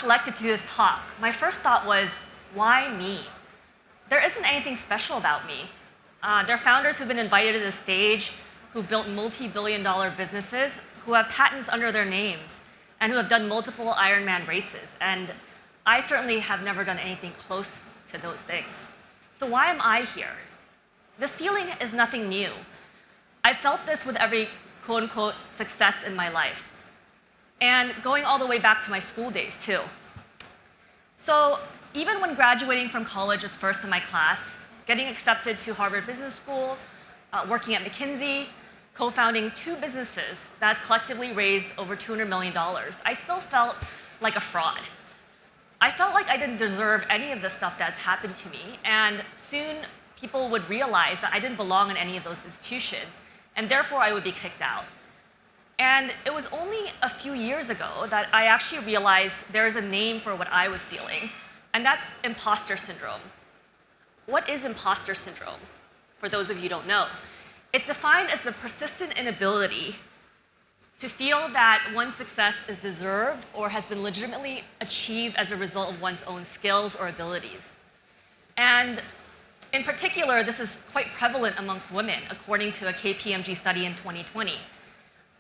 selected to do this talk, my first thought was, why me? There isn't anything special about me. There are founders who've been invited to the stage, who've built multi-billion-dollar businesses, who have patents under their names, and who have done multiple Ironman races. And I certainly have never done anything close to those things. So why am I here? This feeling is nothing new. I've felt this with every quote-unquote success in my life, and going all the way back to my school days, too. So even when graduating from college as first in my class, getting accepted to Harvard Business School, working at McKinsey, co-founding 2 businesses that's collectively raised over $200 million, I still felt like a fraud. I felt like I didn't deserve any of the stuff that's happened to me, and soon people would realize that I didn't belong in any of those institutions, and therefore I would be kicked out. And it was only a few years ago that I actually realized there's a name for what I was feeling, and that's imposter syndrome. What is imposter syndrome? For those of you who don't know, it's defined as the persistent inability to feel that one's success is deserved or has been legitimately achieved as a result of one's own skills or abilities. And in particular, this is quite prevalent amongst women, according to a KPMG study in 2020.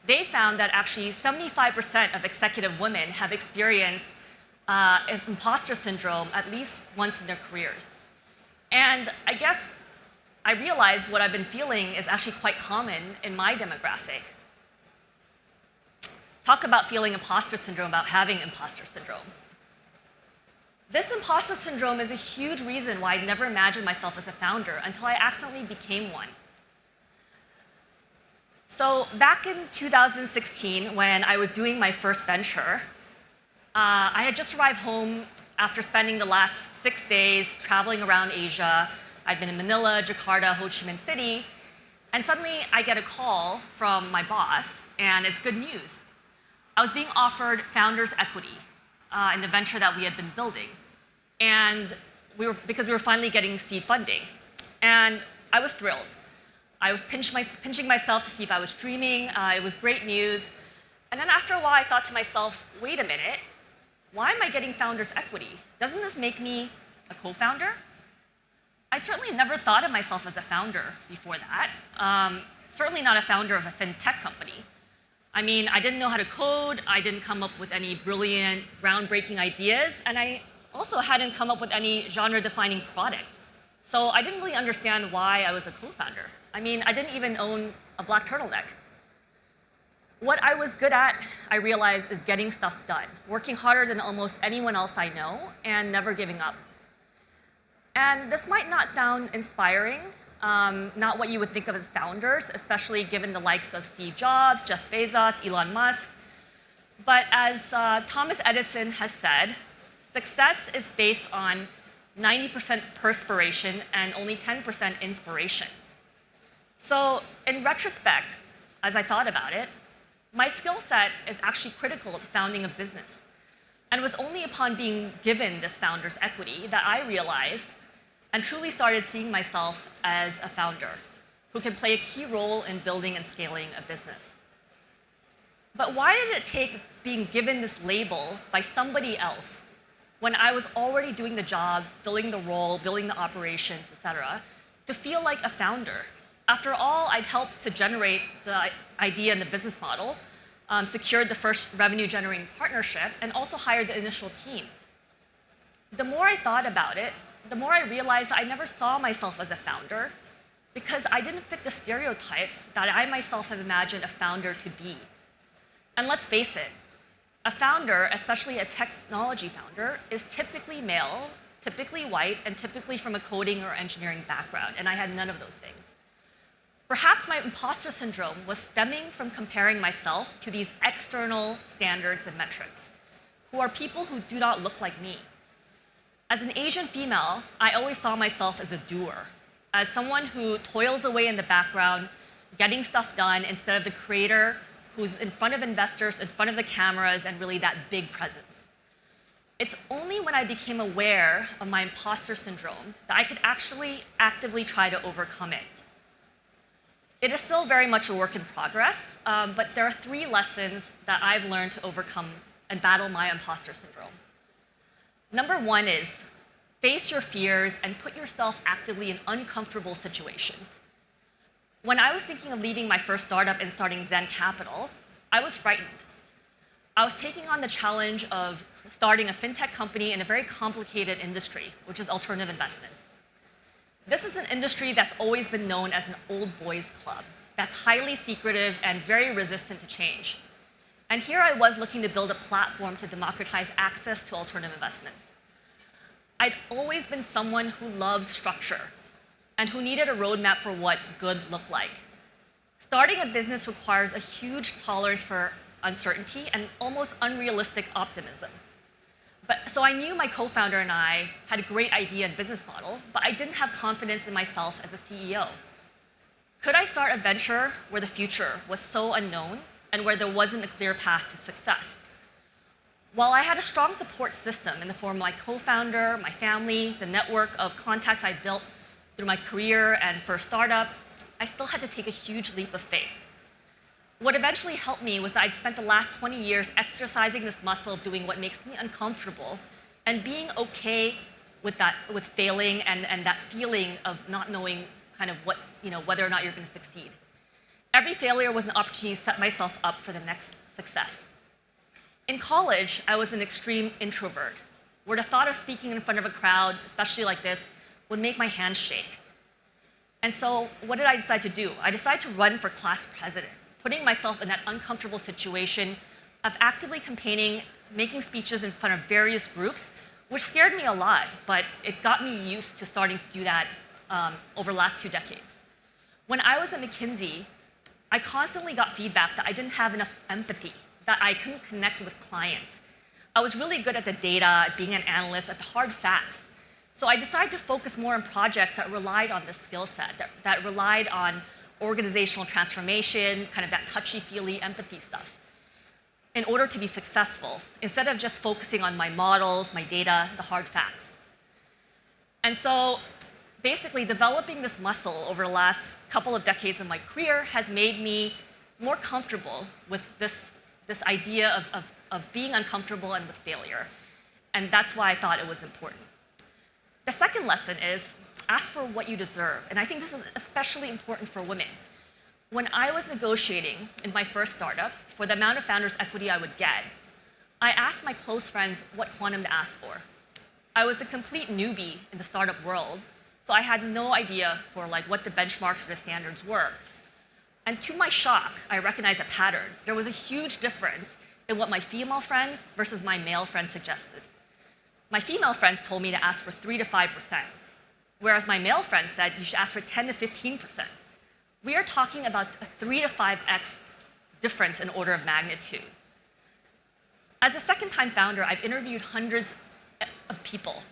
They found that actually 75% of executive women have experienced imposter syndrome at least once in their careers. And I guess I realized what I've been feeling is actually quite common in my demographic. Talk about feeling imposter syndrome, about having imposter syndrome. This imposter syndrome is a huge reason why I never imagined myself as a founder until I accidentally became one. So back in 2016, when I was doing my first venture, I had just arrived home after spending the last 6 days traveling around Asia. I'd been in Manila, Jakarta, Ho Chi Minh City, and suddenly I get a call from my boss, and it's good news. I was being offered founders' equity in the venture that we had been building, and because we were finally getting seed funding, and I was thrilled. I was pinching myself to see if I was dreaming. It was great news. And then after a while, I thought to myself, wait a minute, why am I getting founders' equity? Doesn't this make me a co-founder? I certainly never thought of myself as a founder before that. Certainly not a founder of a fintech company. I mean, I didn't know how to code. I didn't come up with any brilliant, groundbreaking ideas. And I also hadn't come up with any genre-defining product. So I didn't really understand why I was a co-founder. I mean, I didn't even own a black turtleneck. What I was good at, I realized, is getting stuff done, working harder than almost anyone else I know, and never giving up. And this might not sound inspiring, not what you would think of as founders, especially given the likes of Steve Jobs, Jeff Bezos, Elon Musk. But as Thomas Edison has said, success is based on 90% perspiration and only 10% inspiration. So in retrospect, as I thought about it, my skill set is actually critical to founding a business. And it was only upon being given this founder's equity that I realized and truly started seeing myself as a founder who can play a key role in building and scaling a business. But why did it take being given this label by somebody else when I was already doing the job, filling the role, building the operations, et cetera, to feel like a founder? After all, I'd helped to generate the idea and the business model, secured the first revenue-generating partnership, and also hired the initial team. The more I thought about it, the more I realized that I never saw myself as a founder because I didn't fit the stereotypes that I myself have imagined a founder to be. And let's face it, a founder, especially a technology founder, is typically male, typically white, and typically from a coding or engineering background, and I had none of those things. Perhaps my imposter syndrome was stemming from comparing myself to these external standards and metrics, who are people who do not look like me. As an Asian female, I always saw myself as a doer, as someone who toils away in the background, getting stuff done, instead of the creator who's in front of investors, in front of the cameras, and really that big presence. It's only when I became aware of my imposter syndrome that I could actually actively try to overcome it. It is still very much a work in progress, but there are 3 lessons that I've learned to overcome and battle my imposter syndrome. Number one is face your fears and put yourself actively in uncomfortable situations. When I was thinking of leaving my first startup and starting Zen Capital, I was frightened. I was taking on the challenge of starting a fintech company in a very complicated industry, which is alternative investments. This is an industry that's always been known as an old boys club, that's highly secretive and very resistant to change. And here I was looking to build a platform to democratize access to alternative investments. I'd always been someone who loves structure and who needed a roadmap for what good looked like. Starting a business requires a huge tolerance for uncertainty and almost unrealistic optimism. So I knew my co-founder and I had a great idea and business model, but I didn't have confidence in myself as a CEO. Could I start a venture where the future was so unknown and where there wasn't a clear path to success? While I had a strong support system in the form of my co-founder, my family, the network of contacts I built through my career and first startup, I still had to take a huge leap of faith. What eventually helped me was that I'd spent the last 20 years exercising this muscle of doing what makes me uncomfortable and being okay with that, with failing and that feeling of not knowing kind of what, whether or not you're going to succeed. Every failure was an opportunity to set myself up for the next success. In college, I was an extreme introvert, where the thought of speaking in front of a crowd, especially like this, would make my hands shake. And so what did I decide to do? I decided to run for class president, putting myself in that uncomfortable situation of actively campaigning, making speeches in front of various groups, which scared me a lot, but it got me used to starting to do that over the last 2 decades. When I was at McKinsey, I constantly got feedback that I didn't have enough empathy, that I couldn't connect with clients. I was really good at the data, at being an analyst, at the hard facts. So I decided to focus more on projects that relied on this skill set, that relied on organizational transformation, kind of that touchy-feely empathy stuff, in order to be successful, instead of just focusing on my models, my data, the hard facts. And so basically developing this muscle over the last couple of decades of my career has made me more comfortable with this idea of being uncomfortable and with failure. And that's why I thought it was important. The second lesson is ask for what you deserve. And I think this is especially important for women. When I was negotiating in my first startup for the amount of founders' equity I would get, I asked my close friends what quantum to ask for. I was a complete newbie in the startup world, so I had no idea for what the benchmarks or the standards were. And to my shock, I recognized a pattern. There was a huge difference in what my female friends versus my male friends suggested. My female friends told me to ask for 3 to 5%, whereas my male friends said you should ask for 10 to 15%. We are talking about a 3 to 5x difference in order of magnitude. As a second-time founder, I've interviewed hundreds of people.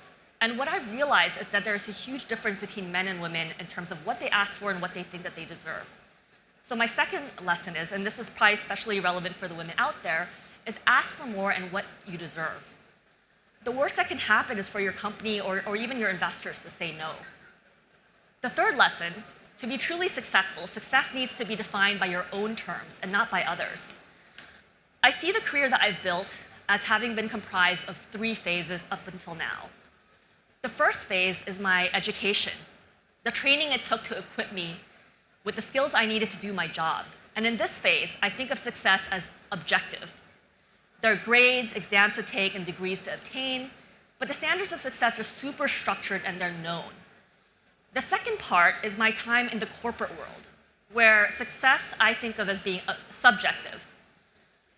And what I've realized is that there's a huge difference between men and women in terms of what they ask for and what they think that they deserve. So my second lesson is, and this is probably especially relevant for the women out there, is ask for more and what you deserve. The worst that can happen is for your company or even your investors to say no. The third lesson, to be truly successful, success needs to be defined by your own terms and not by others. I see the career that I've built as having been comprised of 3 phases up until now. The first phase is my education, the training it took to equip me with the skills I needed to do my job. And in this phase, I think of success as objective. There are grades, exams to take, and degrees to obtain, but the standards of success are super structured and they're known. The second part is my time in the corporate world, where success I think of as being subjective.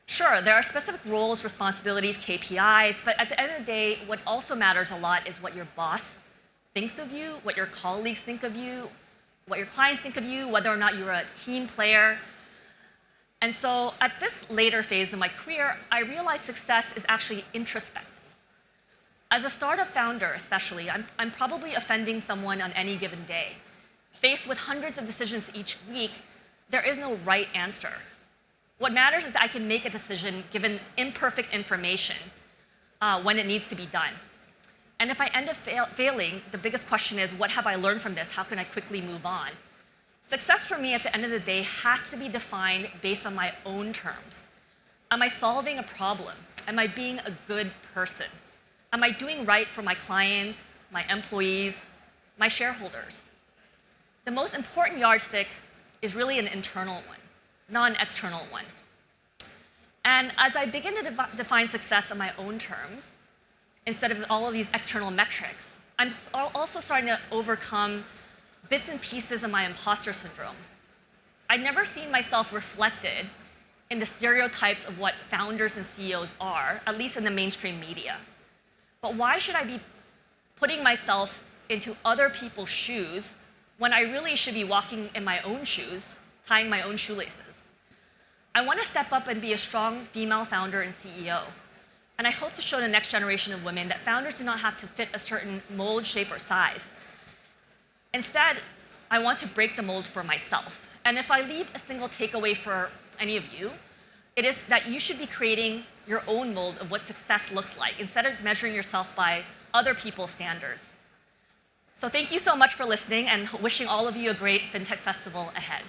Sure, there are specific roles, responsibilities, KPIs, but at the end of the day, what also matters a lot is what your boss thinks of you, what your colleagues think of you, what your clients think of you, whether or not you're a team player. And so at this later phase of my career, I realized success is actually introspective. As a startup founder especially, I'm probably offending someone on any given day. Faced with hundreds of decisions each week, there is no right answer. What matters is that I can make a decision given imperfect information when it needs to be done. And if I end up failing, the biggest question is, what have I learned from this? How can I quickly move on? Success for me at the end of the day has to be defined based on my own terms. Am I solving a problem? Am I being a good person? Am I doing right for my clients, my employees, my shareholders? The most important yardstick is really an internal one, not an external one. And as I begin to define success on my own terms, instead of all of these external metrics, I'm also starting to overcome bits and pieces of my imposter syndrome. I'd never seen myself reflected in the stereotypes of what founders and CEOs are, at least in the mainstream media. But why should I be putting myself into other people's shoes when I really should be walking in my own shoes, tying my own shoelaces? I want to step up and be a strong female founder and CEO. And I hope to show the next generation of women that founders do not have to fit a certain mold, shape, or size. Instead, I want to break the mold for myself. And if I leave a single takeaway for any of you, it is that you should be creating your own mold of what success looks like instead of measuring yourself by other people's standards. So thank you so much for listening and wishing all of you a great FinTech Festival ahead.